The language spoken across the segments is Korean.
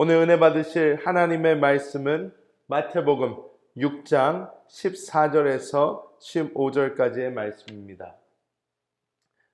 오늘 은혜 받으실 하나님의 말씀은 마태복음 6장 14절에서 15절까지의 말씀입니다.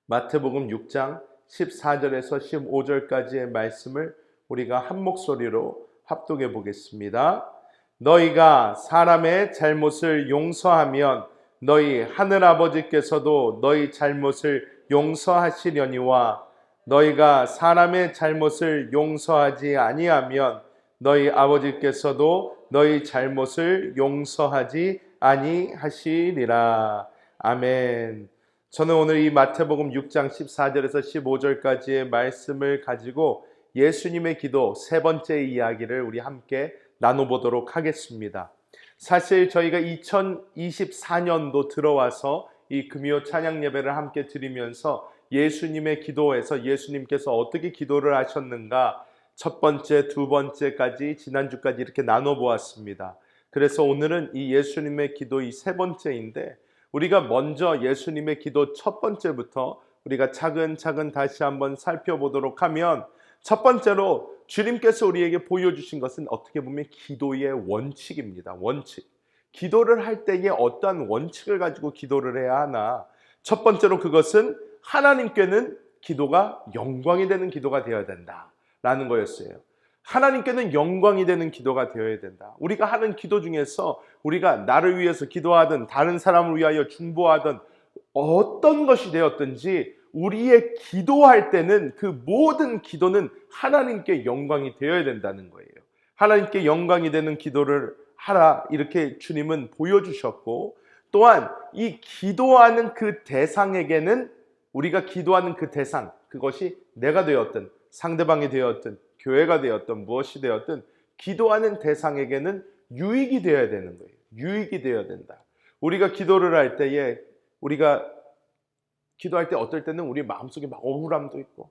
마태복음 6장 14절에서 15절까지의 말씀을 우리가 한 목소리로 합독해 보겠습니다. 너희가 사람의 잘못을 용서하면 너희 하늘아버지께서도 너희 잘못을 용서하시려니와 너희가 사람의 잘못을 용서하지 아니하면 너희 아버지께서도 너희 잘못을 용서하지 아니하시리라. 아멘. 저는 오늘 이 마태복음 6장 14절에서 15절까지의 말씀을 가지고 예수님의 기도 세 번째 이야기를 우리 함께 나눠보도록 하겠습니다. 사실 저희가 2024년도 들어와서 이 금요 찬양 예배를 함께 드리면서 예수님의 기도에서 예수님께서 어떻게 기도를 하셨는가 첫 번째, 두 번째까지 지난주까지 이렇게 나눠보았습니다. 그래서 오늘은 이 예수님의 기도 이 세 번째인데 우리가 먼저 예수님의 기도 첫 번째부터 우리가 차근차근 다시 한번 살펴보도록 하면 첫 번째로 주님께서 우리에게 보여주신 것은 어떻게 보면 기도의 원칙입니다. 원칙. 기도를 할 때에 어떠한 원칙을 가지고 기도를 해야 하나? 첫 번째로 그것은 하나님께는 기도가 영광이 되는 기도가 되어야 된다라는 거였어요. 하나님께는 영광이 되는 기도가 되어야 된다. 우리가 하는 기도 중에서 우리가 나를 위해서 기도하든 다른 사람을 위하여 중보하든 어떤 것이 되었든지 우리의 기도할 때는 그 모든 기도는 하나님께 영광이 되어야 된다는 거예요. 하나님께 영광이 되는 기도를 하라 이렇게 주님은 보여주셨고 또한 이 기도하는 그 대상에게는 우리가 기도하는 그 대상 그것이 내가 되었든 상대방이 되었든 교회가 되었든 무엇이 되었든 기도하는 대상에게는 유익이 되어야 되는 거예요. 유익이 되어야 된다. 우리가 기도를 할 때에 우리가 기도할 때 어떨 때는 우리 마음속에 막 억울함도 있고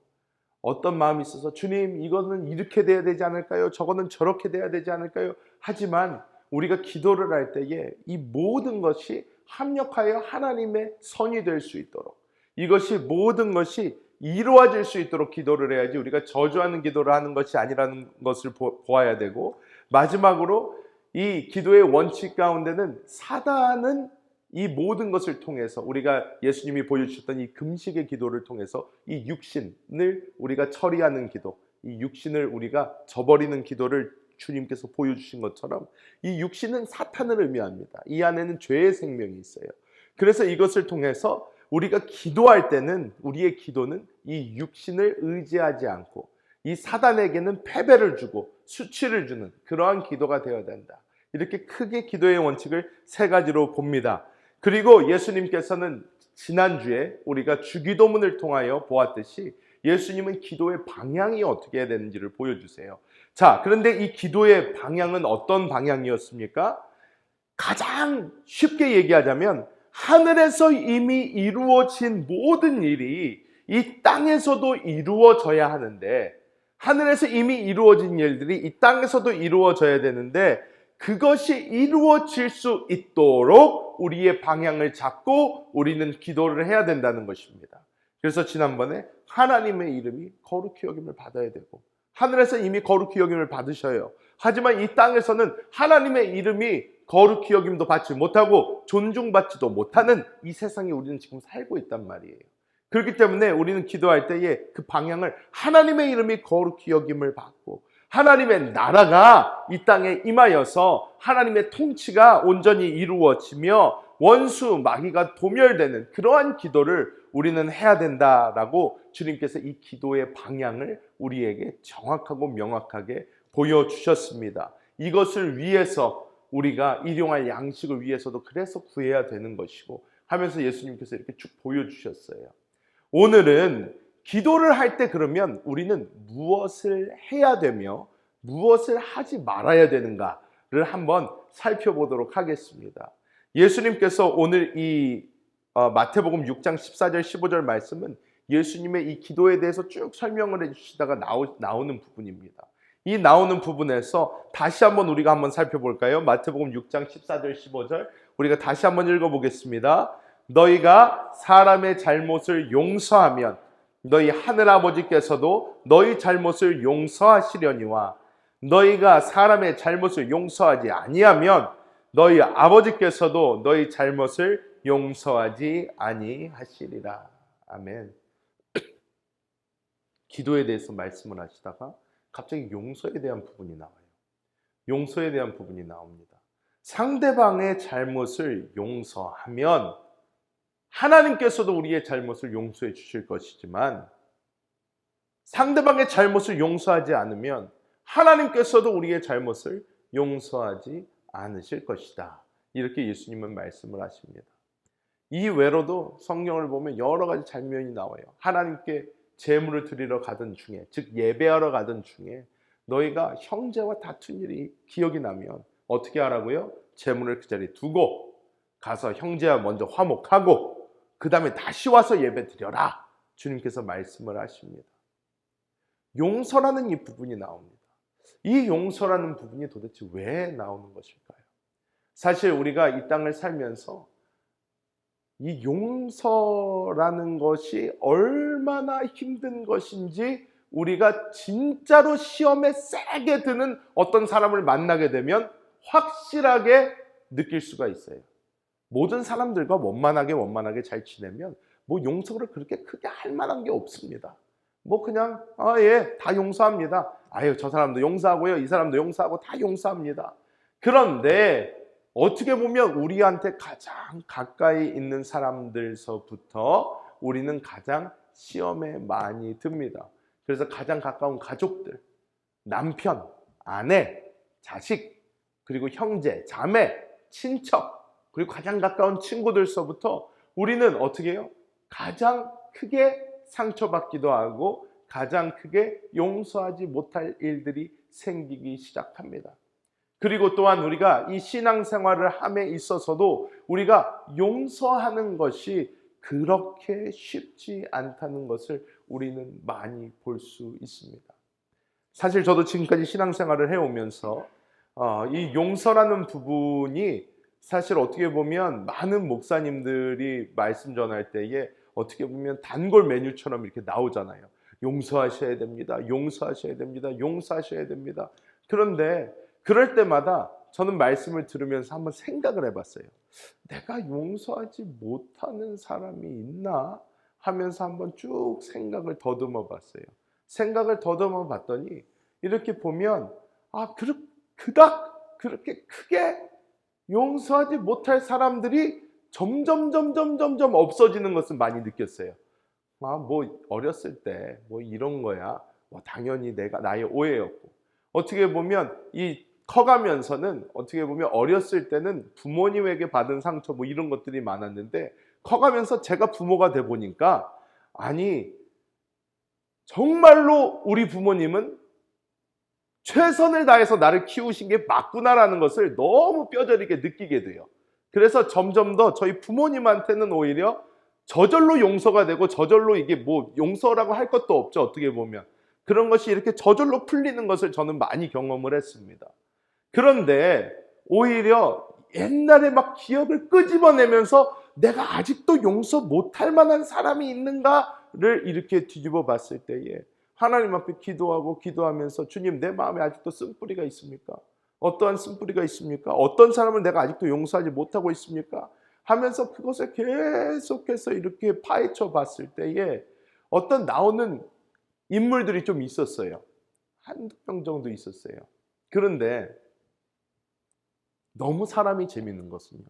어떤 마음이 있어서 주님 이거는 이렇게 돼야 되지 않을까요? 저거는 저렇게 돼야 되지 않을까요? 하지만 우리가 기도를 할 때에 이 모든 것이 합력하여 하나님의 선이 될 수 있도록 이것이 모든 것이 이루어질 수 있도록 기도를 해야지 우리가 저주하는 기도를 하는 것이 아니라는 것을 보아야 되고 마지막으로 이 기도의 원칙 가운데는 사단은 이 모든 것을 통해서 우리가 예수님이 보여주셨던 이 금식의 기도를 통해서 이 육신을 우리가 처리하는 기도 이 육신을 우리가 저버리는 기도를 주님께서 보여주신 것처럼 이 육신은 사탄을 의미합니다. 이 안에는 죄의 생명이 있어요. 그래서 이것을 통해서 우리가 기도할 때는 우리의 기도는 이 육신을 의지하지 않고 이 사단에게는 패배를 주고 수치를 주는 그러한 기도가 되어야 된다. 이렇게 크게 기도의 원칙을 세 가지로 봅니다. 그리고 예수님께서는 지난주에 우리가 주기도문을 통하여 보았듯이 예수님은 기도의 방향이 어떻게 해야 되는지를 보여주세요. 자, 그런데 이 기도의 방향은 어떤 방향이었습니까? 가장 쉽게 얘기하자면 하늘에서 이미 이루어진 모든 일이 이 땅에서도 이루어져야 하는데 하늘에서 이미 이루어진 일들이 이 땅에서도 이루어져야 되는데 그것이 이루어질 수 있도록 우리의 방향을 잡고 우리는 기도를 해야 된다는 것입니다. 그래서 지난번에 하나님의 이름이 거룩히 여김을 받아야 되고 하늘에서 이미 거룩히 여김을 받으셔요. 하지만 이 땅에서는 하나님의 이름이 거룩히 여김도 받지 못하고 존중받지도 못하는 이 세상에 우리는 지금 살고 있단 말이에요. 그렇기 때문에 우리는 기도할 때에 그 방향을 하나님의 이름이 거룩히 여김을 받고 하나님의 나라가 이 땅에 임하여서 하나님의 통치가 온전히 이루어지며 원수 마귀가 도멸되는 그러한 기도를 우리는 해야 된다라고 주님께서 이 기도의 방향을 우리에게 정확하고 명확하게 보여주셨습니다. 이것을 위해서 우리가 일용할 양식을 위해서도 그래서 구해야 되는 것이고 하면서 예수님께서 이렇게 쭉 보여주셨어요. 오늘은 기도를 할 때 그러면 우리는 무엇을 해야 되며 무엇을 하지 말아야 되는가를 한번 살펴보도록 하겠습니다. 예수님께서 오늘 이 마태복음 6장 14절 15절 말씀은 예수님의 이 기도에 대해서 쭉 설명을 해주시다가 나오는 부분입니다. 이 나오는 부분에서 다시 한번 우리가 한번 살펴볼까요? 마태복음 6장 14절 15절 우리가 다시 한번 읽어보겠습니다. 너희가 사람의 잘못을 용서하면 너희 하늘아버지께서도 너희 잘못을 용서하시려니와 너희가 사람의 잘못을 용서하지 아니하면 너희 아버지께서도 너희 잘못을 용서하지 아니하시리라. 아멘. 기도에 대해서 말씀을 하시다가 갑자기 용서에 대한 부분이 나와요. 용서에 대한 부분이 나옵니다. 상대방의 잘못을 용서하면 하나님께서도 우리의 잘못을 용서해 주실 것이지만 상대방의 잘못을 용서하지 않으면 하나님께서도 우리의 잘못을 용서하지 않으실 것이다. 이렇게 예수님은 말씀을 하십니다. 이 외로도 성경을 보면 여러 가지 장면이 나와요. 하나님께 제물을 드리러 가던 중에, 즉 예배하러 가던 중에 너희가 형제와 다툰 일이 기억이 나면 어떻게 하라고요? 제물을 그 자리에 두고 가서 형제와 먼저 화목하고 그 다음에 다시 와서 예배 드려라. 주님께서 말씀을 하십니다. 용서라는 이 부분이 나옵니다. 이 용서라는 부분이 도대체 왜 나오는 것일까요? 사실 우리가 이 땅을 살면서 이 용서라는 것이 얼마나 힘든 것인지 우리가 진짜로 시험에 세게 드는 어떤 사람을 만나게 되면 확실하게 느낄 수가 있어요. 모든 사람들과 원만하게 잘 지내면 뭐 용서를 그렇게 크게 할 만한 게 없습니다. 뭐 그냥 다 용서합니다. 아유, 저 사람도 용서하고요, 이 사람도 용서하고 다 용서합니다. 그런데 어떻게 보면 우리한테 가장 가까이 있는 사람들서부터 우리는 가장 시험에 많이 듭니다. 그래서 가장 가까운 가족들, 남편, 아내, 자식, 그리고 형제, 자매, 친척, 그리고 가장 가까운 친구들서부터 우리는 어떻게 해요? 가장 크게 상처받기도 하고 가장 크게 용서하지 못할 일들이 생기기 시작합니다. 그리고 또한 우리가 이 신앙생활을 함에 있어서도 우리가 용서하는 것이 그렇게 쉽지 않다는 것을 우리는 많이 볼 수 있습니다. 사실 저도 지금까지 신앙생활을 해오면서 이 용서라는 부분이 사실 어떻게 보면 많은 목사님들이 말씀 전할 때에 어떻게 보면 단골 메뉴처럼 이렇게 나오잖아요. 용서하셔야 됩니다. 용서하셔야 됩니다. 용서하셔야 됩니다. 그런데 그럴 때마다 저는 말씀을 들으면서 한번 생각을 해봤어요. 내가 용서하지 못하는 사람이 있나 하면서 한번 쭉 생각을 더듬어 봤어요. 생각을 더듬어 봤더니 이렇게 보면 그닥 그렇게 크게 용서하지 못할 사람들이 점점 없어지는 것을 많이 느꼈어요. 뭐 어렸을 때 뭐 이런 거야. 뭐 당연히 나의 오해였고. 어떻게 보면 이 커가면서는 어떻게 보면 어렸을 때는 부모님에게 받은 상처 뭐 이런 것들이 많았는데 커가면서 제가 부모가 돼 보니까 정말로 우리 부모님은 최선을 다해서 나를 키우신 게 맞구나라는 것을 너무 뼈저리게 느끼게 돼요. 그래서 점점 더 저희 부모님한테는 오히려 저절로 용서가 되고 저절로 이게 뭐 용서라고 할 것도 없죠. 어떻게 보면 그런 것이 이렇게 저절로 풀리는 것을 저는 많이 경험을 했습니다. 그런데 오히려 옛날에 막 기억을 끄집어내면서 내가 아직도 용서 못할 만한 사람이 있는가를 이렇게 뒤집어 봤을 때에 하나님 앞에 기도하면서 주님, 내 마음에 아직도 쓴뿌리가 있습니까? 어떠한 쓴뿌리가 있습니까? 어떤 사람을 내가 아직도 용서하지 못하고 있습니까? 하면서 그것을 계속해서 이렇게 파헤쳐 봤을 때에 어떤 나오는 인물들이 좀 있었어요. 한두 명 정도 있었어요. 그런데 너무 사람이 재밌는 것은요.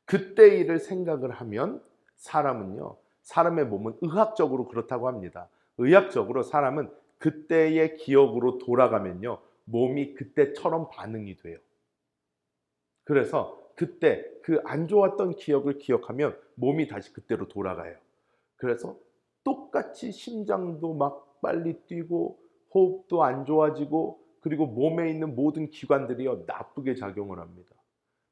그때 일을 생각을 하면 사람의 몸은 의학적으로 그렇다고 합니다. 의학적으로 사람은 그때의 기억으로 돌아가면요. 몸이 그때처럼 반응이 돼요. 그래서 그때 그 안 좋았던 기억을 기억하면 몸이 다시 그때로 돌아가요. 그래서 똑같이 심장도 막 빨리 뛰고 호흡도 안 좋아지고 그리고 몸에 있는 모든 기관들이요 나쁘게 작용을 합니다.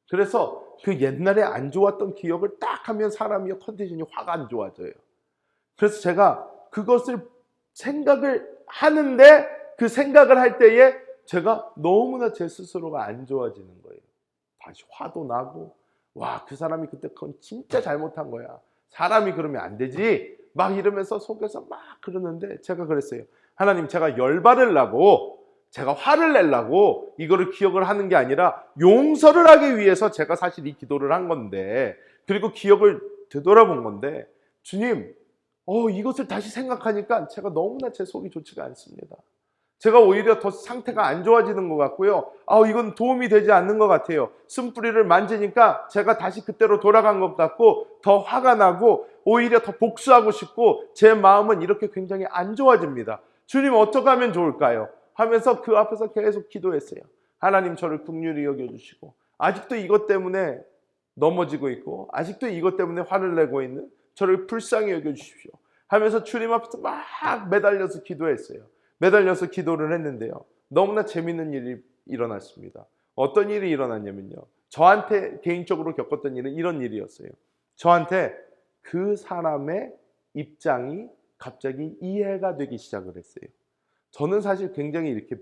그래서 그 옛날에 안 좋았던 기억을 딱 하면 사람이 컨디션이 확 안 좋아져요. 그래서 제가 그것을 생각을 하는데 그 생각을 할 때에 제가 너무나 제 스스로가 안 좋아지는 거예요. 다시 화도 나고 그 사람이 그때 그건 진짜 잘못한 거야. 사람이 그러면 안 되지. 막 이러면서 속에서 막 그러는데 제가 그랬어요. 하나님, 제가 열받으려고 제가 화를 내려고 이거를 기억을 하는 게 아니라 용서를 하기 위해서 제가 사실 이 기도를 한 건데, 그리고 기억을 되돌아본 건데, 주님, 이것을 다시 생각하니까 제가 너무나 제 속이 좋지가 않습니다. 제가 오히려 더 상태가 안 좋아지는 것 같고요. 이건 도움이 되지 않는 것 같아요. 쓴뿌리를 만지니까 제가 다시 그때로 돌아간 것 같고 더 화가 나고 오히려 더 복수하고 싶고 제 마음은 이렇게 굉장히 안 좋아집니다. 주님 어떻게 하면 좋을까요? 하면서 그 앞에서 계속 기도했어요. 하나님 저를 긍휼히 여겨주시고 아직도 이것 때문에 넘어지고 있고 아직도 이것 때문에 화를 내고 있는 저를 불쌍히 여겨주십시오 하면서 주님 앞에서 막 매달려서 기도했어요. 매달려서 기도를 했는데요. 너무나 재밌는 일이 일어났습니다. 어떤 일이 일어났냐면요. 저한테 개인적으로 겪었던 일은 이런 일이었어요. 저한테 그 사람의 입장이 갑자기 이해가 되기 시작을 했어요. 저는 사실 굉장히 이렇게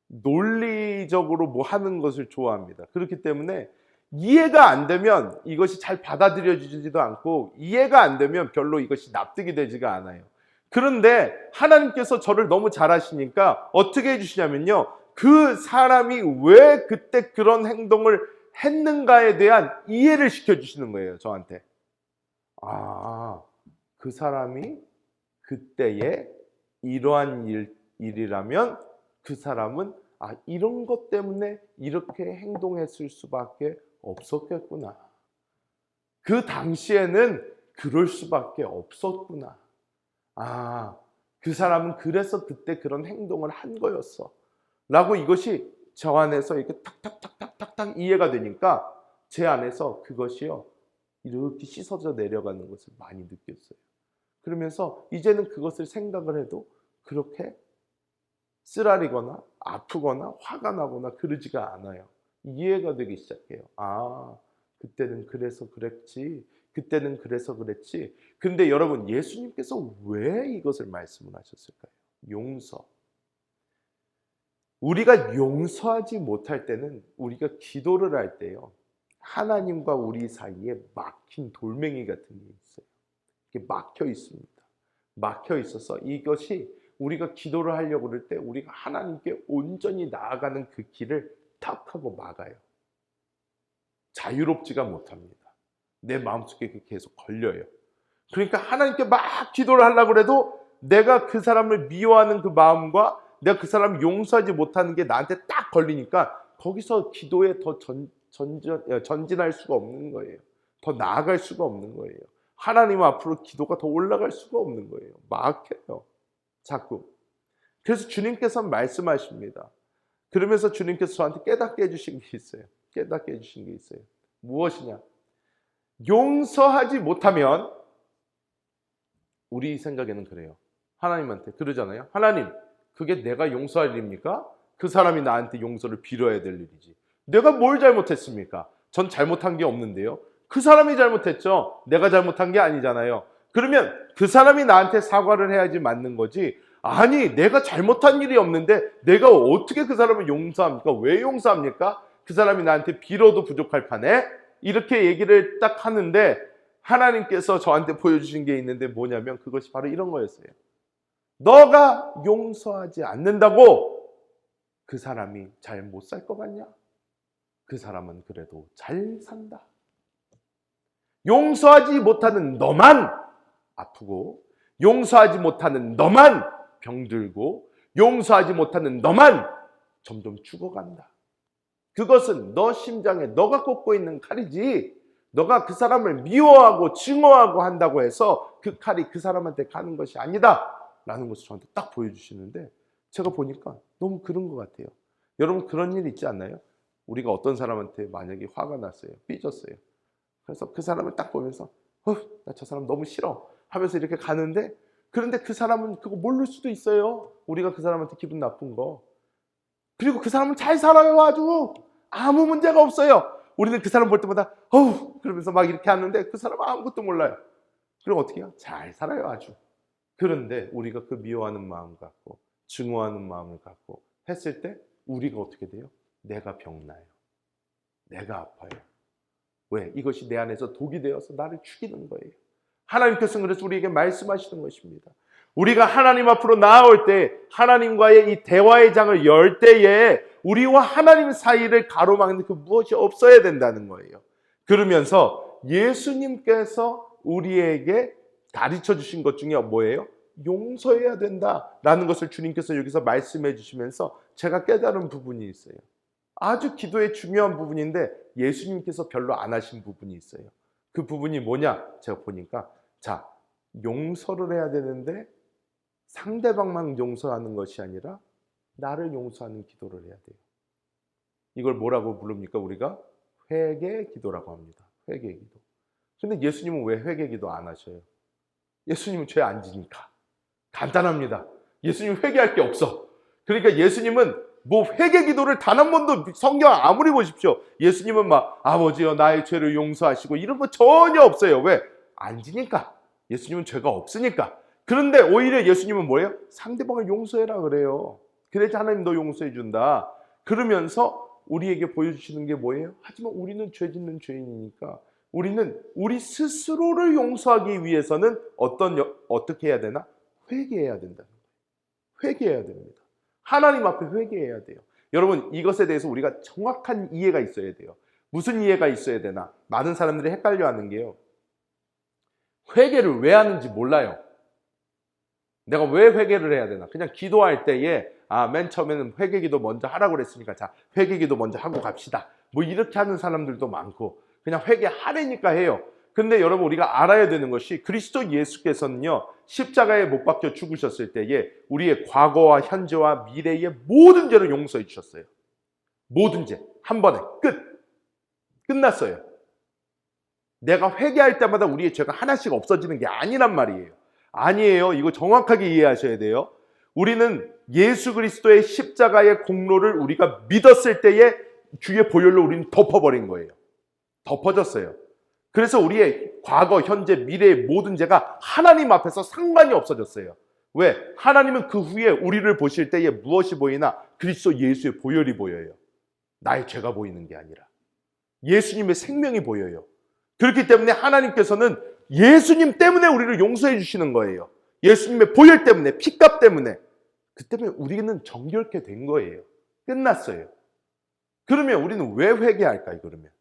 논리적으로 뭐 하는 것을 좋아합니다. 그렇기 때문에 이해가 안 되면 이것이 잘 받아들여지지도 않고 이해가 안 되면 별로 이것이 납득이 되지가 않아요. 그런데 하나님께서 저를 너무 잘 아시니까 어떻게 해주시냐면요. 그 사람이 왜 그때 그런 행동을 했는가에 대한 이해를 시켜주시는 거예요. 저한테. 그 사람이 그때에 이러한 일이라면 그 사람은 이런 것 때문에 이렇게 행동했을 수밖에 없었겠구나. 그 당시에는 그럴 수밖에 없었구나. 그 사람은 그래서 그때 그런 행동을 한 거였어. 라고 이것이 저 안에서 이렇게 탁탁탁탁탁탁 이해가 되니까 제 안에서 그것이요. 이렇게 씻어져 내려가는 것을 많이 느꼈어요. 그러면서 이제는 그것을 생각을 해도 그렇게 쓰라리거나 아프거나 화가 나거나 그러지가 않아요. 이해가 되기 시작해요. 그때는 그래서 그랬지. 그때는 그래서 그랬지. 근데 여러분, 예수님께서 왜 이것을 말씀을 하셨을까요? 용서. 우리가 용서하지 못할 때는 우리가 기도를 할 때요. 하나님과 우리 사이에 막힌 돌멩이 같은 게 있어요. 이게 막혀 있습니다. 막혀 있어서 이것이 우리가 기도를 하려고 그럴 때 우리가 하나님께 온전히 나아가는 그 길을 탁 하고 막아요. 자유롭지가 못합니다. 내 마음속에 계속 걸려요. 그러니까 하나님께 막 기도를 하려고 해도 내가 그 사람을 미워하는 그 마음과 내가 그 사람을 용서하지 못하는 게 나한테 딱 걸리니까 거기서 기도에 더 전진할 수가 없는 거예요. 더 나아갈 수가 없는 거예요. 하나님 앞으로 기도가 더 올라갈 수가 없는 거예요. 막혀요. 자꾸. 그래서 주님께서 말씀하십니다. 그러면서 주님께서 저한테 깨닫게 해주신 게 있어요. 깨닫게 해주신 게 있어요. 무엇이냐? 용서하지 못하면 우리 생각에는 그래요. 하나님한테 그러잖아요. 하나님, 그게 내가 용서할 일입니까? 그 사람이 나한테 용서를 빌어야 될 일이지. 내가 뭘 잘못했습니까? 전 잘못한 게 없는데요. 그 사람이 잘못했죠. 내가 잘못한 게 아니잖아요. 그러면 그 사람이 나한테 사과를 해야지 맞는 거지. 아니, 내가 잘못한 일이 없는데 내가 어떻게 그 사람을 용서합니까? 왜 용서합니까? 그 사람이 나한테 빌어도 부족할 판에 이렇게 얘기를 딱 하는데 하나님께서 저한테 보여주신 게 있는데 뭐냐면 그것이 바로 이런 거였어요. 너가 용서하지 않는다고 그 사람이 잘 못 살 것 같냐? 그 사람은 그래도 잘 산다. 용서하지 못하는 너만 아프고 용서하지 못하는 너만 병들고 용서하지 못하는 너만 점점 죽어간다. 그것은 너 심장에 너가 꽂고 있는 칼이지 너가 그 사람을 미워하고 증오하고 한다고 해서 그 칼이 그 사람한테 가는 것이 아니다 라는 것을 저한테 딱 보여주시는데 제가 보니까 너무 그런 것 같아요. 여러분 그런 일 있지 않나요? 우리가 어떤 사람한테 만약에 화가 났어요. 삐졌어요. 그래서 그 사람을 딱 보면서 나 저 사람 너무 싫어 하면서 이렇게 가는데 그런데 그 사람은 그거 모를 수도 있어요. 우리가 그 사람한테 기분 나쁜 거. 그리고 그 사람은 잘 살아요. 아주 아무 문제가 없어요. 우리는 그 사람 볼 때마다 그러면서 막 이렇게 하는데 그 사람은 아무것도 몰라요. 그럼 어떻게 해요? 잘 살아요. 아주. 그런데 우리가 그 미워하는 마음 갖고 증오하는 마음을 갖고 했을 때 우리가 어떻게 돼요? 내가 병나요. 내가 아파요. 왜? 이것이 내 안에서 독이 되어서 나를 죽이는 거예요. 하나님께서는 그래서 우리에게 말씀하시는 것입니다. 우리가 하나님 앞으로 나아올 때 하나님과의 이 대화의 장을 열 때에 우리와 하나님 사이를 가로막는 그 무엇이 없어야 된다는 거예요. 그러면서 예수님께서 우리에게 가르쳐 주신 것 중에 뭐예요? 용서해야 된다라는 것을 주님께서 여기서 말씀해 주시면서 제가 깨달은 부분이 있어요. 아주 기도의 중요한 부분인데 예수님께서 별로 안 하신 부분이 있어요. 그 부분이 뭐냐? 제가 보니까 자, 용서를 해야 되는데 상대방만 용서하는 것이 아니라 나를 용서하는 기도를 해야 돼요. 이걸 뭐라고 부릅니까? 우리가 회개 기도라고 합니다. 회개 기도. 근데 예수님은 왜 회개 기도 안 하셔요? 예수님은 죄 안 지니까. 간단합니다. 예수님 회개할 게 없어. 그러니까 예수님은 뭐 회개 기도를 단 한 번도 성경 아무리 보십시오. 예수님은 막 아버지여 나의 죄를 용서하시고 이런 거 전혀 없어요. 왜? 안 지니까. 예수님은 죄가 없으니까. 그런데 오히려 예수님은 뭐예요? 상대방을 용서해라 그래요. 그래야지 하나님 너 용서해 준다. 그러면서 우리에게 보여주시는 게 뭐예요? 하지만 우리는 죄 짓는 죄인이니까 우리는 우리 스스로를 용서하기 위해서는 어떻게 해야 되나? 회개해야 된다는 거예요. 회개해야 됩니다. 하나님 앞에 회개해야 돼요. 여러분 이것에 대해서 우리가 정확한 이해가 있어야 돼요. 무슨 이해가 있어야 되나? 많은 사람들이 헷갈려하는 게요. 회개를 왜 하는지 몰라요. 내가 왜 회개를 해야 되나? 그냥 기도할 때에 맨 처음에는 회개기도 먼저 하라고 그랬으니까 자 회개기도 먼저 하고 갑시다. 뭐 이렇게 하는 사람들도 많고 그냥 회개하라니까 해요. 근데 여러분 우리가 알아야 되는 것이 그리스도 예수께서는요 십자가에 못 박혀 죽으셨을 때에 우리의 과거와 현재와 미래의 모든 죄를 용서해 주셨어요. 모든 죄 한 번에 끝났어요. 내가 회개할 때마다 우리의 죄가 하나씩 없어지는 게 아니란 말이에요. 아니에요. 이거 정확하게 이해하셔야 돼요. 우리는 예수 그리스도의 십자가의 공로를 우리가 믿었을 때에 주의 보혈로 우리는 덮어버린 거예요. 덮어졌어요. 그래서 우리의 과거, 현재, 미래의 모든 죄가 하나님 앞에서 상관이 없어졌어요. 왜? 하나님은 그 후에 우리를 보실 때에 무엇이 보이나? 그리스도 예수의 보혈이 보여요. 나의 죄가 보이는 게 아니라 예수님의 생명이 보여요. 그렇기 때문에 하나님께서는 예수님 때문에 우리를 용서해 주시는 거예요. 예수님의 보혈 때문에, 피값 때문에. 그 때문에 우리는 정결케 된 거예요. 끝났어요. 그러면 우리는 왜 회개할까요? 그러면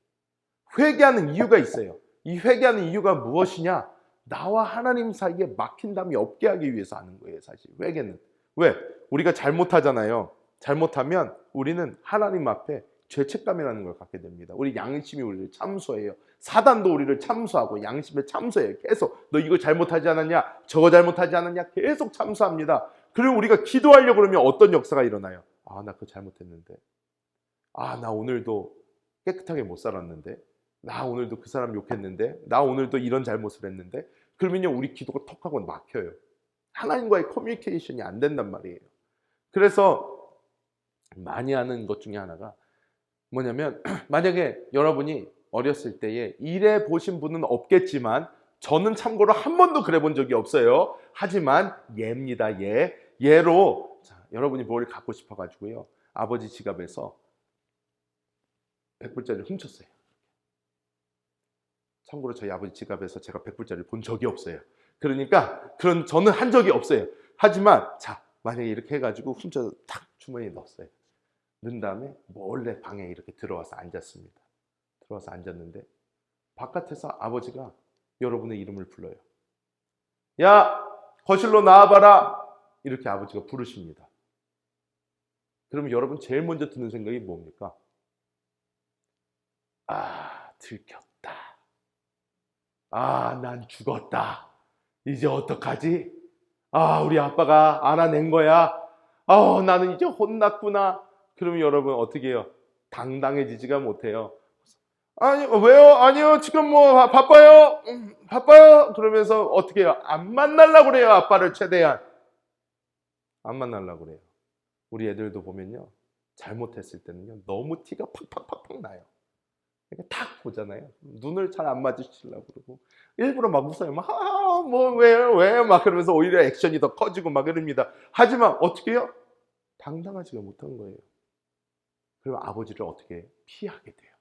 회개하는 이유가 있어요. 이 회개하는 이유가 무엇이냐? 나와 하나님 사이에 막힌 담이 없게 하기 위해서 하는 거예요. 사실 회개는. 왜? 우리가 잘못하잖아요. 잘못하면 우리는 하나님 앞에 죄책감이라는 걸 갖게 됩니다. 우리 양심이 우리를 참소해요. 사단도 우리를 참소하고 양심에 참소해요. 계속 너 이거 잘못하지 않았냐? 저거 잘못하지 않았냐? 계속 참소합니다. 그리고 우리가 기도하려고 그러면 어떤 역사가 일어나요? 나 그거 잘못했는데. 나 오늘도 깨끗하게 못 살았는데. 나 오늘도 그 사람 욕했는데. 나 오늘도 이런 잘못을 했는데. 그러면요 우리 기도가 턱하고 막혀요. 하나님과의 커뮤니케이션이 안 된단 말이에요. 그래서 많이 하는 것 중에 하나가 뭐냐면 만약에 여러분이 어렸을 때에 이래 보신 분은 없겠지만 저는 참고로 한 번도 그래 본 적이 없어요. 하지만 예입니다. 예로 여러분이 뭘 갖고 싶어가지고요 아버지 지갑에서 100불짜리를 훔쳤어요. 참고로 저희 아버지 지갑에서 제가 100불짜리를 본 적이 없어요. 그러니까 저는 한 적이 없어요. 하지만 만약에 이렇게 해가지고 훔쳐서 탁 주머니에 넣었어요. 넣은 다음에 몰래 방에 이렇게 들어와서 앉았습니다. 들어와서 앉았는데 바깥에서 아버지가 여러분의 이름을 불러요. 야, 거실로 나와봐라. 이렇게 아버지가 부르십니다. 그러면 여러분 제일 먼저 드는 생각이 뭡니까? 들켰다. 난 죽었다. 이제 어떡하지? 우리 아빠가 알아낸 거야. 나는 이제 혼났구나. 그러면 여러분 어떻게 해요? 당당해지지가 못해요. 아니 왜요? 아니요 지금 뭐 바빠요. 바빠요. 그러면서 어떻게 해요? 안 만나려고 그래요. 아빠를 최대한 안 만나려고 그래요. 우리 애들도 보면요 잘못했을 때는요 너무 티가 팍팍팍팍 나요. 그러니까 탁 보잖아요. 눈을 잘 안 마주치려고 그러고 일부러 막 웃어요. 왜요? 막 그러면서 오히려 액션이 더 커지고 막 이럽니다. 하지만 어떻게 해요? 당당하지가 못한 거예요. 그럼 아버지를 어떻게 피하게 돼요?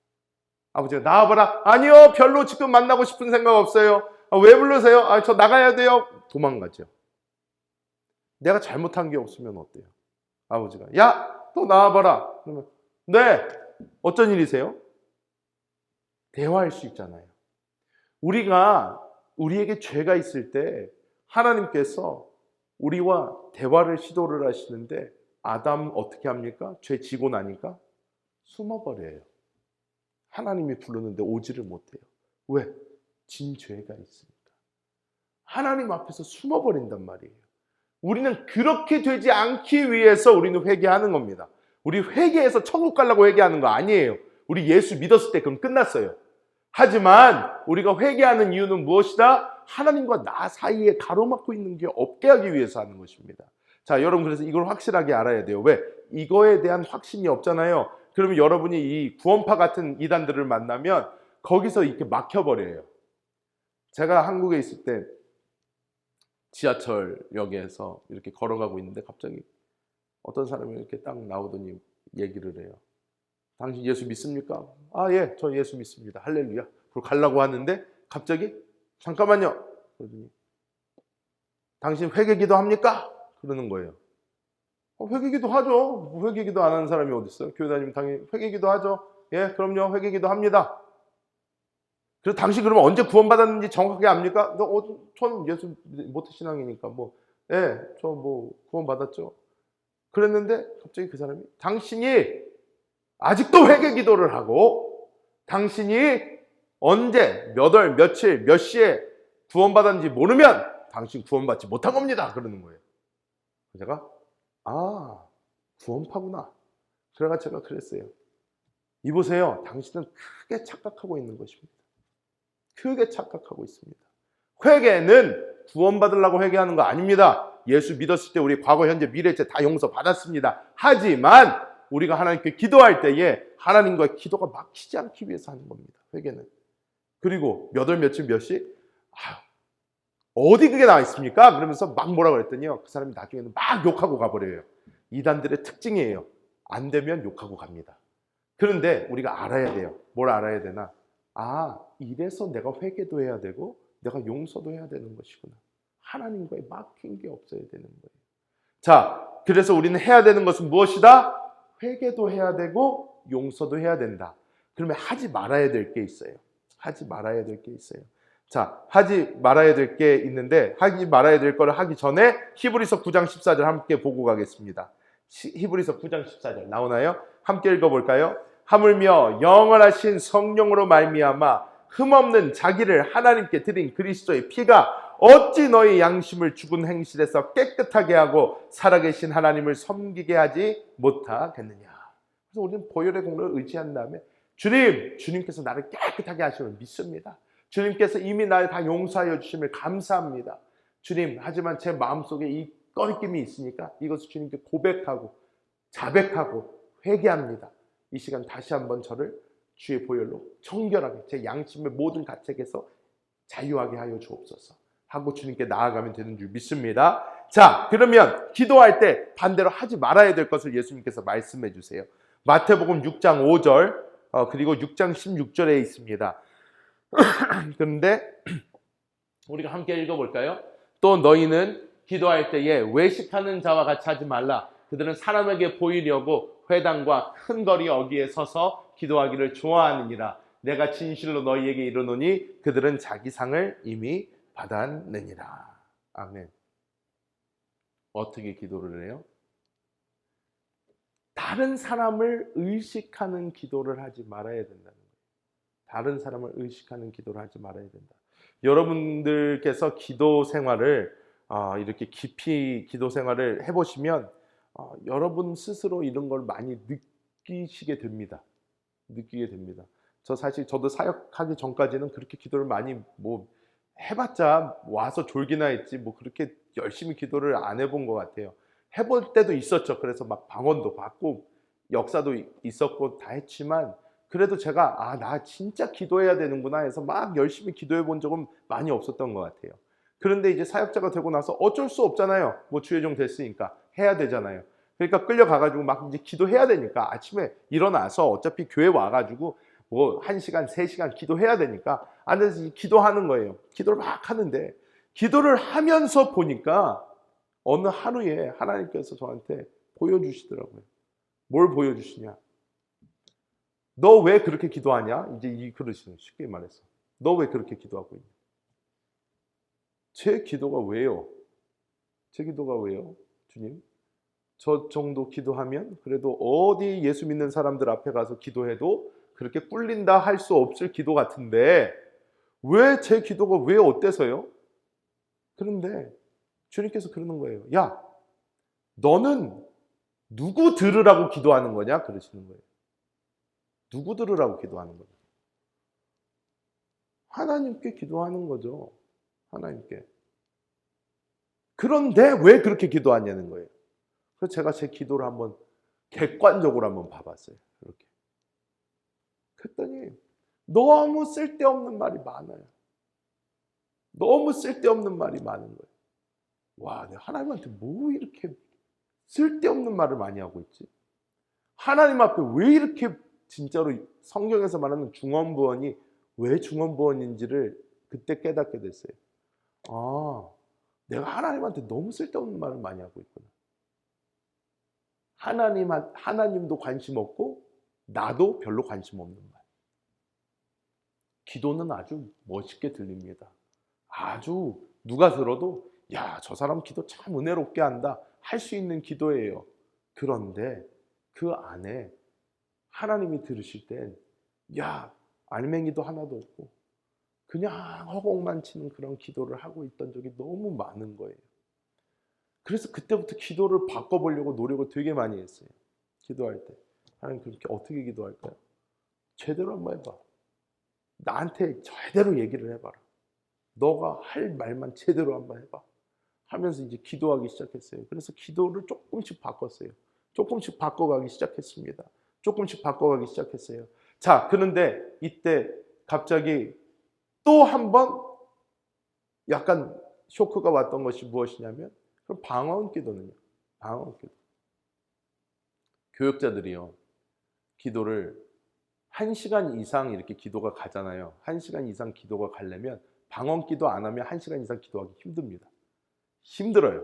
아버지가 나와봐라. 아니요 별로 지금 만나고 싶은 생각 없어요. 왜 부르세요? 저 나가야 돼요. 도망가죠. 내가 잘못한 게 없으면 어때요? 아버지가 야, 또 나와봐라. 그러면 네, 어쩐 일이세요? 대화할 수 있잖아요. 우리에게 죄가 있을 때 하나님께서 우리와 대화를 시도를 하시는데 아담 어떻게 합니까? 죄 지고 나니까 숨어버려요. 하나님이 부르는데 오지를 못해요. 왜? 진 죄가 있으니까. 하나님 앞에서 숨어버린단 말이에요. 우리는 그렇게 되지 않기 위해서 우리는 회개하는 겁니다. 우리 회개해서 천국 가려고 회개하는 거 아니에요. 우리 예수 믿었을 때 그럼 끝났어요. 하지만 우리가 회개하는 이유는 무엇이다? 하나님과 나 사이에 가로막고 있는 게 없게 하기 위해서 하는 것입니다. 자, 여러분 그래서 이걸 확실하게 알아야 돼요. 왜? 이거에 대한 확신이 없잖아요. 그러면 여러분이 이 구원파 같은 이단들을 만나면 거기서 이렇게 막혀버려요. 제가 한국에 있을 때 지하철역에서 이렇게 걸어가고 있는데 갑자기 어떤 사람이 이렇게 딱 나오더니 얘기를 해요. 당신 예수 믿습니까? 아, 예, 저 예수 믿습니다. 할렐루야. 그리고 가려고 하는데 갑자기 잠깐만요. 그러더니 당신 회개기도 합니까? 그러는 거예요. 회개기도 하죠. 회개기도 안 하는 사람이 어디 있어요? 교회 다니면 당연히 회개기도 하죠. 예, 그럼요. 회개기도 합니다. 그래서 당신 그러면 언제 구원받았는지 정확하게 압니까? 저는 예수 모태신앙이니까 예, 저 구원받았죠. 그랬는데 갑자기 그 사람이 당신이 아직도 회개 기도를 하고 당신이 언제, 몇 월, 며칠, 몇 시에 구원받았는지 모르면 당신 구원받지 못한 겁니다. 그러는 거예요. 제가 구원파구나. 그래가 제가 그랬어요. 이보세요. 당신은 크게 착각하고 있는 것입니다. 크게 착각하고 있습니다. 회개는 구원받으려고 회개하는 거 아닙니다. 예수 믿었을 때 우리 과거, 현재, 미래죄 다 용서받았습니다. 하지만 우리가 하나님께 기도할 때에 하나님과의 기도가 막히지 않기 위해서 하는 겁니다. 회개는. 그리고 몇 월, 며칠, 몇 시? 어디 그게 나와 있습니까? 그러면서 막 뭐라 그랬더니요. 그 사람이 나중에는 막 욕하고 가버려요. 이단들의 특징이에요. 안 되면 욕하고 갑니다. 그런데 우리가 알아야 돼요. 뭘 알아야 되나? 이래서 내가 회개도 해야 되고 내가 용서도 해야 되는 것이구나. 하나님과의 막힌 게 없어야 되는 거예요. 자, 그래서 우리는 해야 되는 것은 무엇이다? 회개도 해야 되고 용서도 해야 된다. 그러면 하지 말아야 될 게 있어요. 하지 말아야 될 게 있어요. 자, 하지 말아야 될 게 있는데 하지 말아야 될 거를 하기 전에 히브리서 9장 14절 함께 보고 가겠습니다. 히브리서 9장 14절 나오나요? 함께 읽어볼까요? 하물며 영원하신 성령으로 말미암아 흠없는 자기를 하나님께 드린 그리스도의 피가 어찌 너희 양심을 죽은 행실에서 깨끗하게 하고 살아계신 하나님을 섬기게 하지 못하겠느냐. 그래서 우리는 보혈의 공로를 의지한 다음에 주님께서 나를 깨끗하게 하심을 믿습니다. 주님께서 이미 나를 다 용서하여 주심을 감사합니다. 주님, 하지만 제 마음속에 이 꺼리낌이 있으니까 이것을 주님께 고백하고 자백하고 회개합니다. 이 시간 다시 한번 저를 주의 보혈로 청결하게 제 양심의 모든 가책에서 자유하게 하여 주옵소서 하고 주님께 나아가면 되는 줄 믿습니다. 자, 그러면 기도할 때 반대로 하지 말아야 될 것을 예수님께서 말씀해 주세요. 마태복음 6장 5절 그리고 6장 16절에 있습니다. 그런데 우리가 함께 읽어볼까요? 또 너희는 기도할 때에 외식하는 자와 같이 하지 말라. 그들은 사람에게 보이려고 회당과 큰 거리 어귀에 서서 기도하기를 좋아하느니라. 내가 진실로 너희에게 이르노니 그들은 자기 상을 이미 받았느니라. 아멘. 어떻게 기도를 해요? 다른 사람을 의식하는 기도를 하지 말아야 된다는 거예요. 다른 사람을 의식하는 기도를 하지 말아야 된다. 여러분들께서 기도 생활을 이렇게 깊이 기도 생활을 해보시면 여러분 스스로 이런 걸 많이 느끼시게 됩니다. 느끼게 됩니다. 저도 사역하기 전까지는 그렇게 기도를 많이 해봤자 와서 졸기나 했지 그렇게 열심히 기도를 안 해본 것 같아요. 해볼 때도 있었죠. 그래서 막 방언도 받고 역사도 있었고 다 했지만 그래도 제가 나 진짜 기도해야 되는구나 해서 막 열심히 기도해 본 적은 많이 없었던 것 같아요. 그런데 이제 사역자가 되고 나서 어쩔 수 없잖아요. 주의 종 됐으니까 해야 되잖아요. 그러니까 끌려가가지고 막 이제 기도해야 되니까 아침에 일어나서 어차피 교회 와가지고 1시간, 3시간 기도해야 되니까 앉아서 기도하는 거예요. 기도를 막 하는데 기도를 하면서 보니까 어느 하루에 하나님께서 저한테 보여주시더라고요. 뭘 보여주시냐? 너 왜 그렇게 기도하냐? 이제 그러시는, 쉽게 말해서. 너 왜 그렇게 기도하고 있냐? 제 기도가 왜요? 제 기도가 왜요? 주님? 저 정도 기도하면 그래도 어디 예수 믿는 사람들 앞에 가서 기도해도 그렇게 꿀린다 할 수 없을 기도 같은데 왜 제 기도가 왜 어때서요? 그런데 주님께서 그러는 거예요. 야, 너는 누구 들으라고 기도하는 거냐? 그러시는 거예요. 누구 들으라고 기도하는 거냐? 하나님께 기도하는 거죠. 하나님께. 그런데 왜 그렇게 기도하냐는 거예요. 그래서 제가 제 기도를 한번 객관적으로 한번 봐봤어요. 이렇게. 그랬더니 너무 쓸데없는 말이 많아요. 너무 쓸데없는 말이 많은 거예요. 와, 내가 하나님한테 뭐 이렇게 쓸데없는 말을 많이 하고 있지? 하나님 앞에 왜 이렇게 진짜로 성경에서 말하는 중언부언이 왜 중언부언인지를 그때 깨닫게 됐어요. 아, 내가 하나님한테 너무 쓸데없는 말을 많이 하고 있구나. 하나님도 관심 없고 나도 별로 관심 없는 말. 기도는 아주 멋있게 들립니다. 아주 누가 들어도 야, 저 사람 기도 참 은혜롭게 한다 할 수 있는 기도예요. 그런데 그 안에 하나님이 들으실 땐 야, 알맹이도 하나도 없고 그냥 허공만 치는 그런 기도를 하고 있던 적이 너무 많은 거예요. 그래서 그때부터 기도를 바꿔보려고 노력을 되게 많이 했어요. 기도할 때. 하나님 그렇게 어떻게 기도할까요? 제대로 한번 해봐. 나한테 제대로 얘기를 해봐라. 너가 할 말만 제대로 한번 해봐. 하면서 이제 기도하기 시작했어요. 그래서 기도를 조금씩 바꿨어요. 조금씩 바꿔가기 시작했습니다. 조금씩 바꿔가기 시작했어요. 자, 그런데 이때 갑자기 또 한 번 약간 쇼크가 왔던 것이 무엇이냐면 그럼 방언 기도는요. 방언 기도. 교역자들이요. 기도를 1시간 이상 이렇게 기도가 가잖아요. 1시간 이상 기도가 가려면 방언 기도 안 하면 1시간 이상 기도하기 힘듭니다. 힘들어요.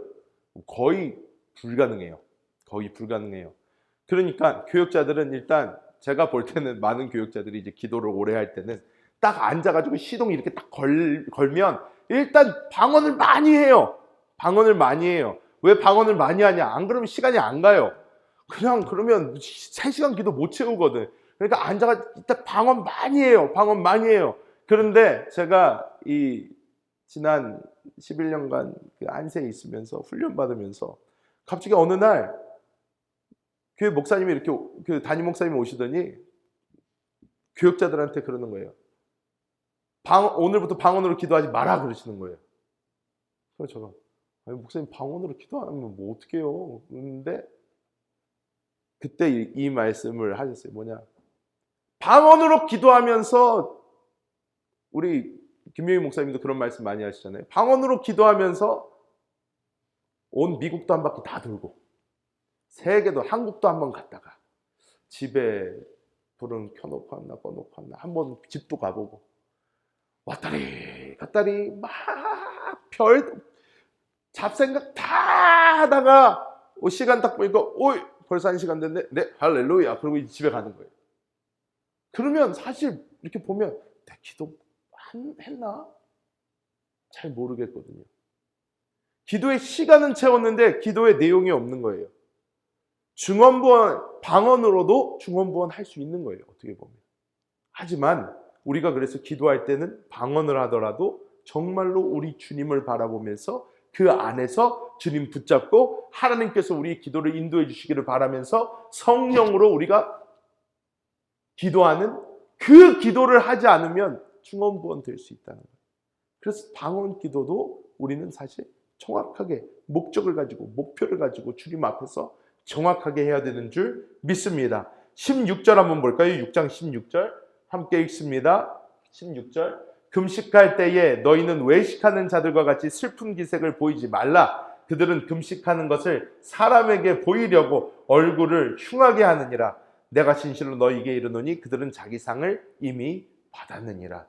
거의 불가능해요. 거의 불가능해요. 그러니까 교역자들은 일단 제가 볼 때는 많은 교역자들이 이제 기도를 오래 할 때는 딱 앉아가지고 시동 이렇게 딱 걸면 일단 방언을 많이 해요. 방언을 많이 해요. 왜 방언을 많이 하냐? 안 그러면 시간이 안 가요. 그냥 그러면 3시간 기도 못 채우거든. 그러니까 앉아가 일단 방언 많이 해요. 방언 많이 해요. 그런데 제가 이 지난 11년간 그 안세에 있으면서 훈련 받으면서 갑자기 어느 날 교회 목사님이 이렇게 그 담임 목사님이 오시더니 교역자들한테 그러는 거예요. 오늘부터 방언으로 기도하지 마라 그러시는 거예요. 그래서 제가 아니, 목사님 방언으로 기도 안 하면 뭐 어떻게 해요? 그런데 그때 이 말씀을 하셨어요. 뭐냐? 방언으로 기도하면서 우리 김용희 목사님도 그런 말씀 많이 하시잖아요. 방언으로 기도하면서 온 미국도 한 바퀴 다 돌고 세계도 한국도 한번 갔다가 집에 불은 켜놓고 왔나 꺼놓고 왔나 한번 집도 가보고 왔다리 갔다리 막 별 잡생각 다 하다가 시간 딱 보니까 오이 벌써 1시간 됐네. 네 할렐루야. 그러고 이제 집에 가는 거예요. 그러면 사실 이렇게 보면 내 기도 했나? 잘 모르겠거든요. 기도의 시간은 채웠는데 기도의 내용이 없는 거예요. 중언부언, 방언으로도 중언부언 할 수 있는 거예요. 어떻게 보면. 하지만 우리가 그래서 기도할 때는 방언을 하더라도 정말로 우리 주님을 바라보면서 그 안에서 주님 붙잡고 하나님께서 우리 기도를 인도해 주시기를 바라면서 성령으로 우리가 기도하는 그 기도를 하지 않으면 중언부언 될 수 있다는 거예요. 그래서 방언 기도도 우리는 사실 정확하게 목적을 가지고 목표를 가지고 주님 앞에서 정확하게 해야 되는 줄 믿습니다. 16절 한번 볼까요? 6장 16절 함께 읽습니다. 16절 금식할 때에 너희는 외식하는 자들과 같이 슬픈 기색을 보이지 말라. 그들은 금식하는 것을 사람에게 보이려고 얼굴을 흉하게 하느니라. 내가 진실로 너희에게 이르노니 그들은 자기 상을 이미 받았느니라.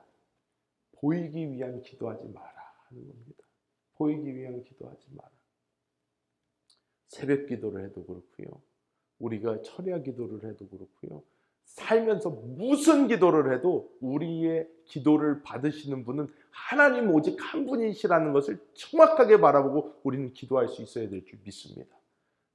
보이기 위한 기도하지 마라 하는 겁니다. 보이기 위한 기도하지 마라. 새벽 기도를 해도 그렇고요. 우리가 철야 기도를 해도 그렇고요. 살면서 무슨 기도를 해도 우리의 기도를 받으시는 분은 하나님 오직 한 분이시라는 것을 정확하게 바라보고 우리는 기도할 수 있어야 될 줄 믿습니다.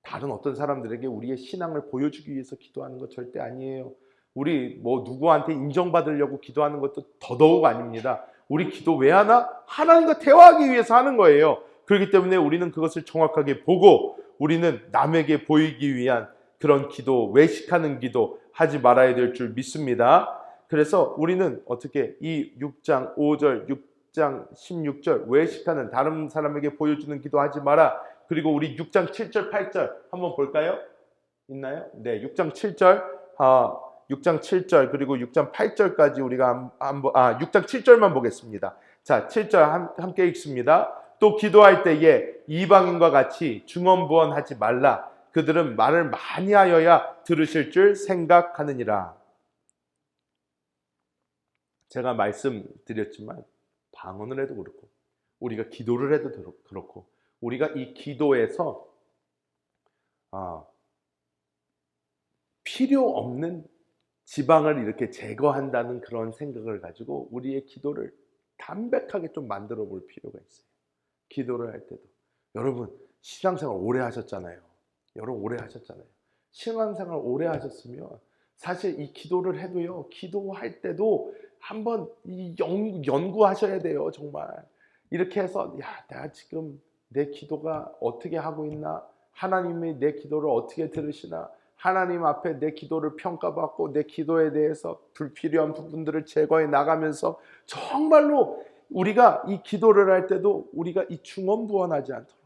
다른 어떤 사람들에게 우리의 신앙을 보여주기 위해서 기도하는 것 절대 아니에요. 우리 누구한테 인정받으려고 기도하는 것도 더더욱 아닙니다. 우리 기도 왜 하나? 하나님과 대화하기 위해서 하는 거예요. 그렇기 때문에 우리는 그것을 정확하게 보고 우리는 남에게 보이기 위한 그런 기도, 외식하는 기도 하지 말아야 될 줄 믿습니다. 그래서 우리는 어떻게 이 6장 5절, 6장 16절 외식하는 다른 사람에게 보여주는 기도 하지 마라. 그리고 우리 6장 7절, 8절 한번 볼까요? 있나요? 네, 6장 7절, 6장 7절 그리고 6장 8절까지 우리가 6장 7절만 보겠습니다. 자, 7절 함께 읽습니다. 또 기도할 때에 이방인과 같이 중언부언하지 말라. 그들은 말을 많이 하여야 들으실 줄 생각하느니라. 제가 말씀드렸지만 방언을 해도 그렇고 우리가 기도를 해도 그렇고 우리가 이 기도에서 필요 없는 지방을 이렇게 제거한다는 그런 생각을 가지고 우리의 기도를 담백하게 좀 만들어 볼 필요가 있어요. 기도를 할 때도. 여러분 신앙생활 오래 하셨잖아요. 신앙생활 오래 하셨으면 사실 이 기도를 해도요. 기도할 때도 한번 연구하셔야 돼요. 정말. 이렇게 해서 내가 지금 내 기도가 어떻게 하고 있나? 하나님이 내 기도를 어떻게 들으시나? 하나님 앞에 내 기도를 평가받고 내 기도에 대해서 불필요한 부분들을 제거해 나가면서 정말로 우리가 이 기도를 할 때도 우리가 이 중언부언하지 않도록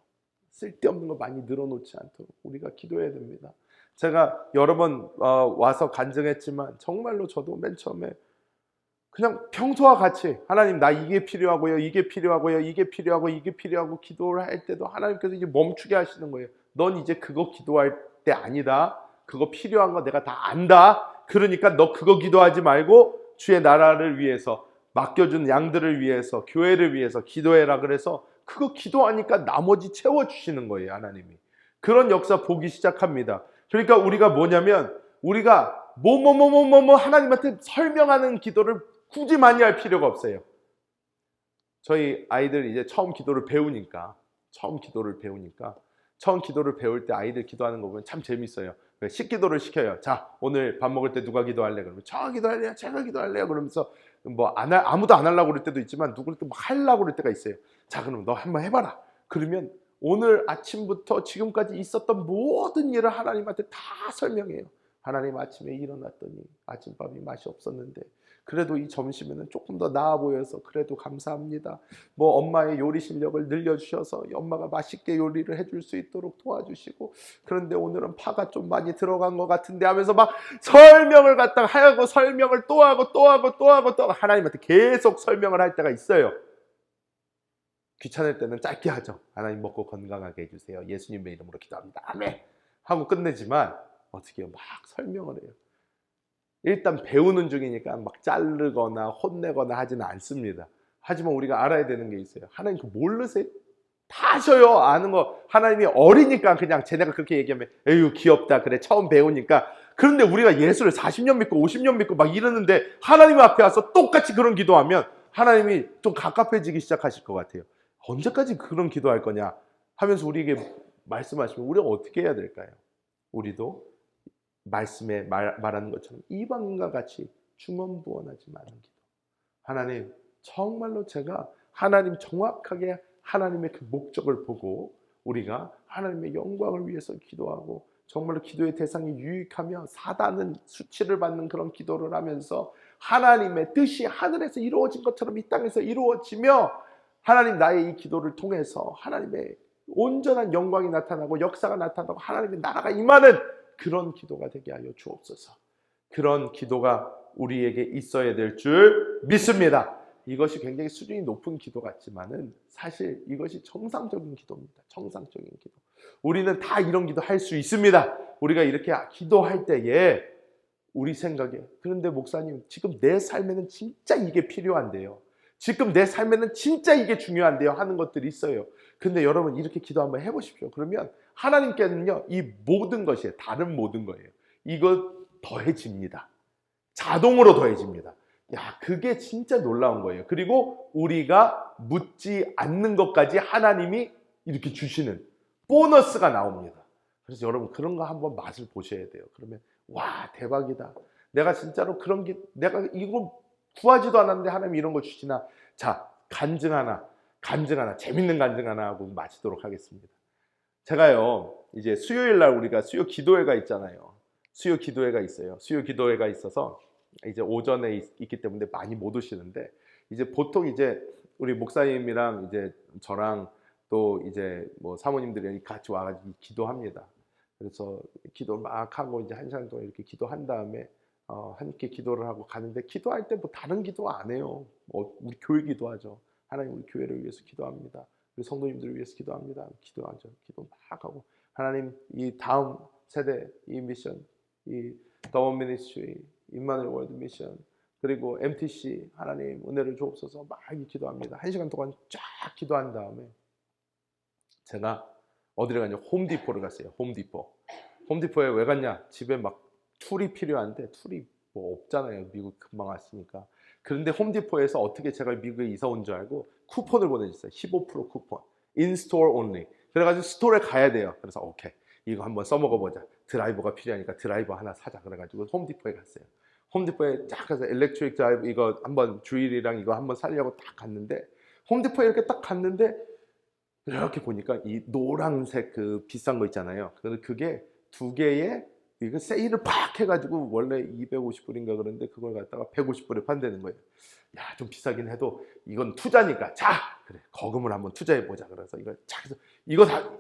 쓸데없는 거 많이 늘어놓지 않도록 우리가 기도해야 됩니다. 제가 여러 번 와서 간증했지만 정말로 저도 맨 처음에 그냥 평소와 같이 하나님 나 이게 필요하고요. 이게 필요하고요. 이게 필요하고 이게 필요하고 기도를 할 때도 하나님께서 이제 멈추게 하시는 거예요. 넌 이제 그거 기도할 때 아니다. 그거 필요한 거 내가 다 안다. 그러니까 너 그거 기도하지 말고 주의 나라를 위해서 맡겨준 양들을 위해서 교회를 위해서 기도해라. 그래서 그거 기도하니까 나머지 채워주시는 거예요. 하나님이. 그런 역사 보기 시작합니다. 그러니까 우리가 뭐냐면 우리가 하나님한테 설명하는 기도를 굳이 많이 할 필요가 없어요. 저희 아이들 이제 처음 기도를 배우니까 처음 기도를 배울 때 아이들 기도하는 거 보면 참 재밌어요. 식기도를 시켜요. 자, 오늘 밥 먹을 때 누가 기도할래? 그러면 저 기도할래요. 제가 기도할래요. 그러면서 아무도 안 하려고 그럴 때도 있지만 누구를 또 하려고 그럴 때가 있어요. 자, 그럼 너 한번 해봐라. 그러면 오늘 아침부터 지금까지 있었던 모든 일을 하나님한테 다 설명해요. 하나님 아침에 일어났더니 아침밥이 맛이 없었는데 그래도 이 점심에는 조금 더 나아 보여서 그래도 감사합니다. 엄마의 요리 실력을 늘려주셔서 엄마가 맛있게 요리를 해줄 수 있도록 도와주시고 그런데 오늘은 파가 좀 많이 들어간 것 같은데 하면서 막 설명을 갖다가 하고 설명을 또 하고 하나님한테 계속 설명을 할 때가 있어요. 귀찮을 때는 짧게 하죠. 하나님 먹고 건강하게 해주세요. 예수님의 이름으로 기도합니다. 아멘 하고 끝내지만 어떻게 해요? 막 설명을 해요. 일단 배우는 중이니까 막 자르거나 혼내거나 하지는 않습니다. 하지만 우리가 알아야 되는 게 있어요. 하나님 그 모르세요? 다 아셔요. 아는 거. 하나님이 어리니까 그냥 쟤네가 그렇게 얘기하면 에휴 귀엽다 그래 처음 배우니까. 그런데 우리가 예수를 40년 믿고 50년 믿고 막 이러는데 하나님 앞에 와서 똑같이 그런 기도하면 하나님이 좀 갑갑해지기 시작하실 것 같아요. 언제까지 그런 기도할 거냐 하면서 우리에게 말씀하시면 우리가 어떻게 해야 될까요? 우리도 말씀에 말하는 것처럼 이방인과 같이 중언부언하지 마는 기도. 하나님 정말로 제가 하나님 정확하게 하나님의 그 목적을 보고 우리가 하나님의 영광을 위해서 기도하고 정말로 기도의 대상이 유익하며 사단은 수치를 받는 그런 기도를 하면서 하나님의 뜻이 하늘에서 이루어진 것처럼 이 땅에서 이루어지며 하나님 나의 이 기도를 통해서 하나님의 온전한 영광이 나타나고 역사가 나타나고 하나님의 나라가 임하는 그런 기도가 되게 하여 주옵소서. 그런 기도가 우리에게 있어야 될 줄 믿습니다. 이것이 굉장히 수준이 높은 기도 같지만은 사실 이것이 정상적인 기도입니다. 정상적인 기도. 우리는 다 이런 기도 할 수 있습니다. 우리가 이렇게 기도할 때에 우리 생각에 그런데 목사님 지금 내 삶에는 진짜 이게 필요한데요. 지금 내 삶에는 진짜 이게 중요한데요 하는 것들이 있어요. 근데 여러분 이렇게 기도 한번 해보십시오. 그러면 하나님께는요 이 모든 것이 다른 모든 거예요. 이거 더해집니다. 자동으로 더해집니다. 야, 그게 진짜 놀라운 거예요. 그리고 우리가 묻지 않는 것까지 하나님이 이렇게 주시는 보너스가 나옵니다. 그래서 여러분 그런 거 한번 맛을 보셔야 돼요. 그러면 와 대박이다. 내가 진짜로 그런 게 내가 이거 구하지도 않았는데 하나님 이런 거 주시나. 자, 간증 하나 재밌는 간증 하나 하고 마치도록 하겠습니다. 제가요 이제 수요일 날 우리가 수요 기도회가 있잖아요. 수요 기도회가 있어요. 수요 기도회가 있어서 이제 오전에 있기 때문에 많이 못 오시는데 이제 보통 이제 우리 목사님이랑 이제 저랑 또 이제 뭐 사모님들이 같이 와가지고 기도합니다. 그래서 기도 막 하고 이제 1시간 동안 이렇게 기도한 다음에 함께 기도를 하고 가는데 기도할 때 뭐 다른 기도 안 해요. 뭐 우리 교회 기도하죠. 하나님 우리 교회를 위해서 기도합니다. 우리 성도님들을 위해서 기도합니다. 기도하죠. 기도 막 하고 하나님 이 다음 세대 이 미션 이 더원 미니스트리 임마누엘 월드 미션 그리고 MTC 하나님 은혜를 주옵소서 막 기도합니다. 1시간 동안 쫙 기도한 다음에 제가 어디를 갔냐 홈디포를 갔어요. 홈디포에 왜 갔냐 집에 막 툴이 필요한데 툴이 뭐 없잖아요. 미국 금방 왔으니까. 그런데 홈디포에서 어떻게 제가 미국에 이사 온 줄 알고 쿠폰을 보내줬어요. 15% 쿠폰 인스토어 온리. 그래가지고 스토어에 가야 돼요. 그래서 오케이 이거 한번 써먹어보자. 드라이버가 필요하니까 드라이버 하나 사자. 그래가지고 홈디포에 갔어요. 홈디포에 딱 가서 일렉트릭 드라이브 이거 한번 주일이랑 이거 한번 살려고 딱 갔는데 홈디포에 이렇게 딱 갔는데 이렇게 보니까 이 노란색 그 비싼 거 있잖아요. 그래서 그게 두 개에 이거 세일을 팍 해가지고 원래 250불인가 그런데 그걸 갖다가 150불에 판다는 거예요. 야, 좀 비싸긴 해도 이건 투자니까 자 그래 거금을 한번 투자해 보자. 그래서 이거 자 그래서 이거 다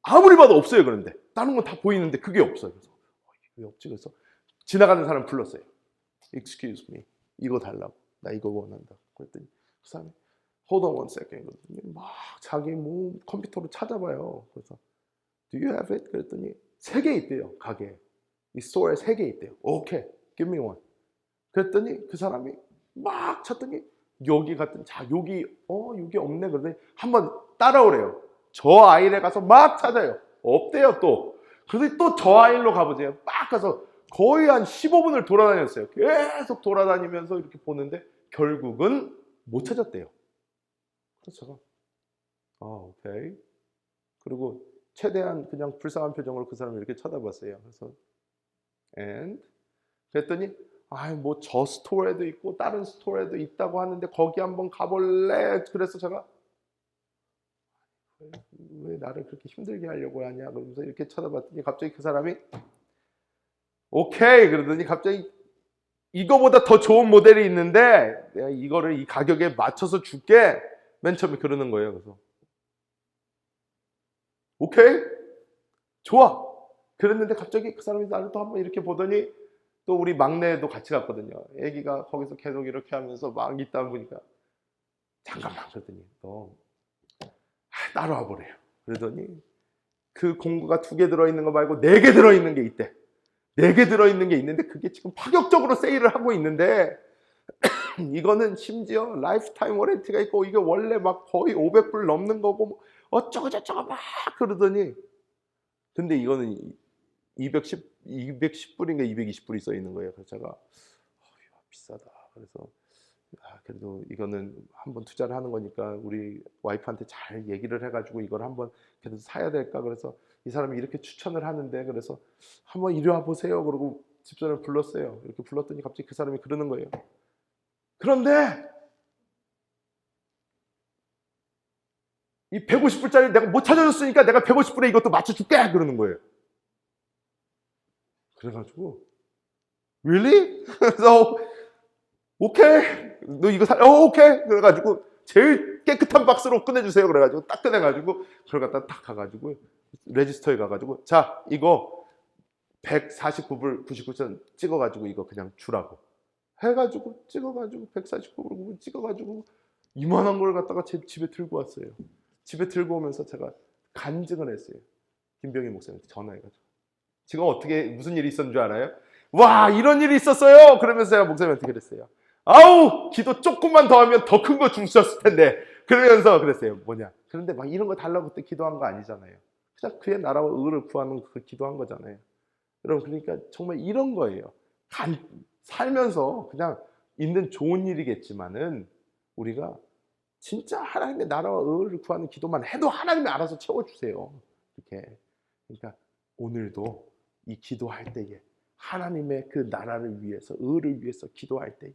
아무리 봐도 없어요. 그런데 다른 건 다 보이는데 그게 없어요. 그래서 이게 없지. 그래서 지나가는 사람 불렀어요. Excuse me, 이거 달라고. 나 이거 원한다. 그랬더니 그 사람이 Hold on one second. 막 자기 뭐 컴퓨터로 찾아봐요. 그래서 Do you have it? 그랬더니 3개 있대요. 가게에. 이 스토어에 3개 있대요. 오케이, give me one. 그랬더니 그 사람이 막 찾더니 여기 갔더니 자 여기 여기 없네. 그러더니 한번 따라오래요. 저 아일에 가서 막 찾아요. 없대요 또. 그러더니 또 저 아일로 가보세요. 막 가서 거의 한 15분을 돌아다녔어요. 계속 돌아다니면서 이렇게 보는데 결국은 못 찾았대요. 그래서 제가 오케이. 그리고 최대한 그냥 불쌍한 표정으로 그 사람을 이렇게 쳐다봤어요. 그래서 and 그랬더니 뭐 저 스토어에도 있고 다른 스토어에도 있다고 하는데 거기 한번 가볼래? 그래서 제가 왜 나를 그렇게 힘들게 하려고 하냐 그러면서 이렇게 쳐다봤더니 갑자기 그 사람이 오케이 그러더니 갑자기 이거보다 더 좋은 모델이 있는데 내가 이거를 이 가격에 맞춰서 줄게. 맨 처음에 그러는 거예요. 그래서 오케이 좋아 그랬는데 갑자기 그 사람이 나를 또 한번 이렇게 보더니 또 우리 막내도 같이 갔거든요. 애기가 거기서 계속 이렇게 하면서 막 있다 보니까 잠깐만 그랬더니 너 따라와 보래요. 그러더니 그 공구가 2개 들어있는 거 말고 4개 들어있는 게 있대. 4개 들어있는 게 있는데 그게 지금 파격적으로 세일을 하고 있는데 이거는 심지어 라이프타임 워런티가 있고 이게 원래 막 거의 500불 넘는 거고 뭐 어쩌고 저쩌고 막 그러더니 근데 이거는 210불인가 220불이 써 있는 거예요. 그래서 제가 비싸다. 그래서 그래도 이거는 한번 투자를 하는 거니까 우리 와이프한테 잘 얘기를 해가지고 이걸 한번 그래도 사야 될까. 그래서 이 사람이 이렇게 추천을 하는데 그래서 한번 이리 와 보세요. 그러고 집사람을 불렀어요. 이렇게 불렀더니 갑자기 그 사람이 그러는 거예요. 그런데 이 150불짜리 내가 못 찾아줬으니까 내가 150불에 이것도 맞춰줄게 그러는 거예요. 그래가지고 really? 그래서 오케이 너 이거 오케이 그래가지고 제일 깨끗한 박스로 꺼내주세요. 그래가지고 딱 꺼내가지고 그걸 갖다 딱 가가지고 레지스터에 가가지고 자 이거 149불 99전 찍어가지고 이거 그냥 주라고 해가지고 찍어가지고 149불 찍어가지고 이만한 걸 갖다가 제 집에 들고 왔어요. 집에 들고 오면서 제가 간증을 했어요. 김병희 목사님한테 전화해가지고 지금 어떻게 무슨 일이 있었는 줄 알아요? 와 이런 일이 있었어요. 그러면서 제가 목사님한테 그랬어요. 아우, 기도 조금만 더 하면 더 큰 거 주셨을 텐데. 그러면서 그랬어요. 뭐냐. 그런데 막 이런 거 달라고 그때 기도한 거 아니잖아요. 그냥 그의 나라와 의를 구하는 그 기도한 거잖아요. 여러분, 그러니까 정말 이런 거예요. 살면서 그냥 있는 좋은 일이겠지만은 우리가 진짜 하나님의 나라와 의를 구하는 기도만 해도 하나님이 알아서 채워주세요. 이렇게. 그러니까 오늘도 이 기도할 때에 하나님의 그 나라를 위해서, 의를 위해서 기도할 때에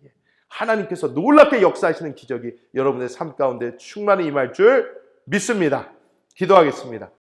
하나님께서 놀랍게 역사하시는 기적이 여러분의 삶 가운데 충만히 임할 줄 믿습니다. 기도하겠습니다.